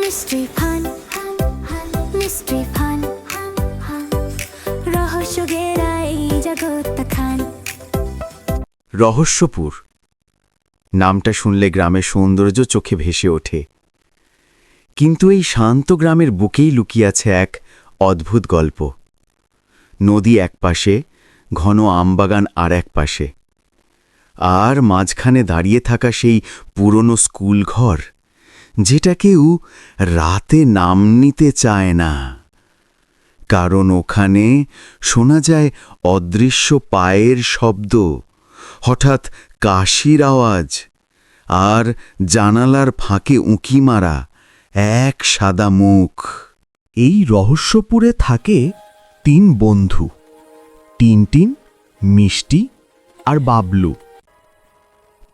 Mystery fun mystery fun রহস্য ঘেরা এই জগৎ খান। রহস্যপুর নামটা শুনলে গ্রামের সৌন্দর্য চোখে ভেসে ওঠে, কিন্তু এই শান্ত গ্রামের বুকেই লুকিয়ে আছে এক অদ্ভুত গল্প। নদী এক পাশে, ঘন আমবাগান আর এক পাশে, আর মাঝখানে দাঁড়িয়ে থাকা সেই পুরনো স্কুল ঘর, যেটা কেউ রাতে নাম নিতে চায় না, কারণ ওখানে শোনা যায় অদৃশ্য পায়ের শব্দ, হঠাৎ কাশির আওয়াজ, আর জানালার ফাঁকে উঁকি মারা এক সাদা মুখ। এই রহস্যপুরে থাকে 3 বন্ধু, টিনটিন, মিষ্টি আর বাবলু।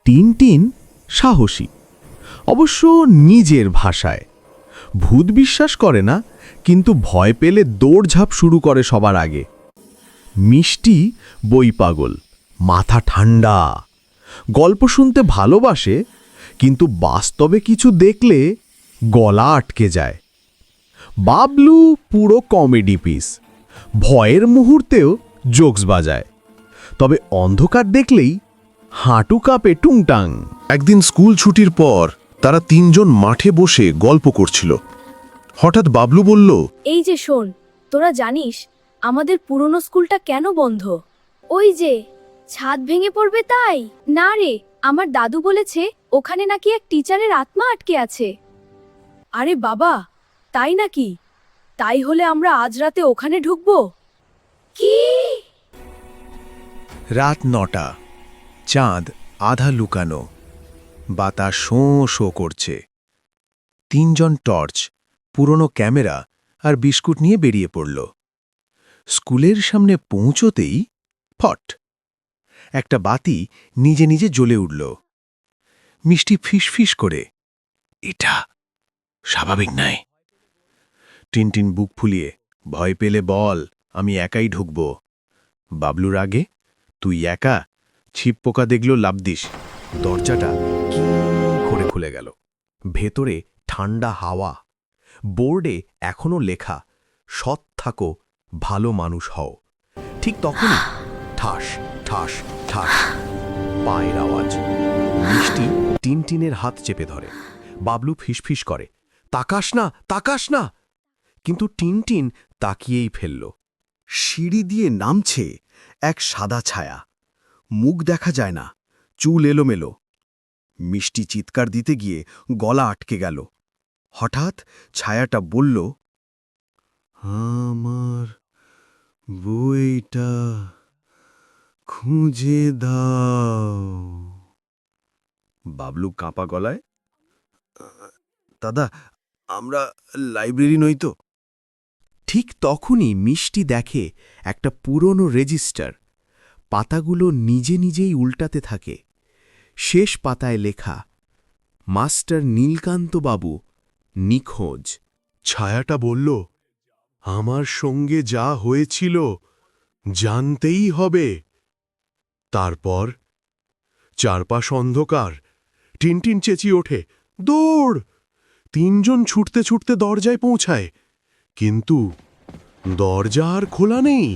টিনটিন সাহসী, অবশ্য নিজের ভাষায়। ভূত বিশ্বাস করে না, কিন্তু ভয় পেলে দৌড়ঝাঁপ শুরু করে সবার আগে। মিষ্টি বই পাগল, মাথা ঠান্ডা, গল্প শুনতে ভালোবাসে, কিন্তু বাস্তবে কিছু দেখলে গলা আটকে যায়। বাবলু পুরো কমেডি পিস, ভয়ের মুহূর্তেও জোকস বাজায়, তবে অন্ধকার দেখলেই হাঁটু কাঁপে টুংটাং। একদিন স্কুল ছুটির পর তারা 3 জন মাঠে বসে গল্প করছিল। হঠাৎ বাবলু বলল, এই যে শোন, তোরা জানিস আমাদের পুরনো স্কুলটা কেন বন্ধ? ওই যে ছাদ ভেঙে পড়বে তাই? না রে, আমার দাদু বলেছে ওখানে নাকি এক টিচারের আত্মা আটকে আছে। আরে বাবা, তাই নাকি? তাই হলে আমরা আজ রাতে ওখানে ঢুকবো। কি? রাত 9টা, চাঁদ আধা লুকানো, বাতাস শোঁ শোঁ করছে। 3 জন টর্চ, পুরনো ক্যামেরা আর বিস্কুট নিয়ে বেরিয়ে পড়ল। স্কুলের সামনে পৌঁছতেই ফট, একটা বাতি নিজে নিজে জ্বলে উঠল। মিষ্টি ফিসফিস করে, এটা স্বাভাবিক নয়। টিনটিন বুক ফুলিয়ে, ভয় পেলে বল, আমি একাই ঢুকব। বাবলুর আগে, তুই একা? ছিপ পোকা দেখলো লাভ দিস। দরজাটা কি করে খুলে গেল। ভেতরে ঠান্ডা হাওয়া, বোর্ডে এখনো লেখা, সৎ থাকো, ভালো মানুষ হও। ঠিক তখনই ঠাস ঠাস ঠাস, পায়ের আওয়াজ। মিষ্টি টিনটিনের হাত চেপে ধরে। বাবলু ফিসফিস করে, তাকাস না, তাকাস না। কিন্তু টিনটিন তাকিয়েই ফেলল। সিঁড়ি দিয়ে নামছে এক সাদা ছায়া, মুখ দেখা যায় না, চুল এলোমেলো। মিষ্টি চিৎকার দিতে গিয়ে গলা আটকে গেল। হঠাৎ ছায়াটা বলল, আমার বইটা খুঁজে দাও। বাবলু কাঁপা গলায়, দাদা, আমরা লাইব্রেরি নই তো? ঠিক তখনই মিষ্টি দেখে একটা পুরনো রেজিস্টার, পাতাগুলো নিজে নিজেই উল্টাতে থাকে। শেষ পাতায় লেখা, মাস্টার নীলকান্তবাবু নিখোঁজ। ছায়াটা বলল, আমার সঙ্গে যা হয়েছিল জানতেই হবে। তারপর চারপাশ অন্ধকার। টিনটিন চেঁচিয়ে ওঠে, দৌড়! 3 জন ছুটতে ছুটতে দরজায় পৌঁছায়, কিন্তু দরজা আর খোলা নেই।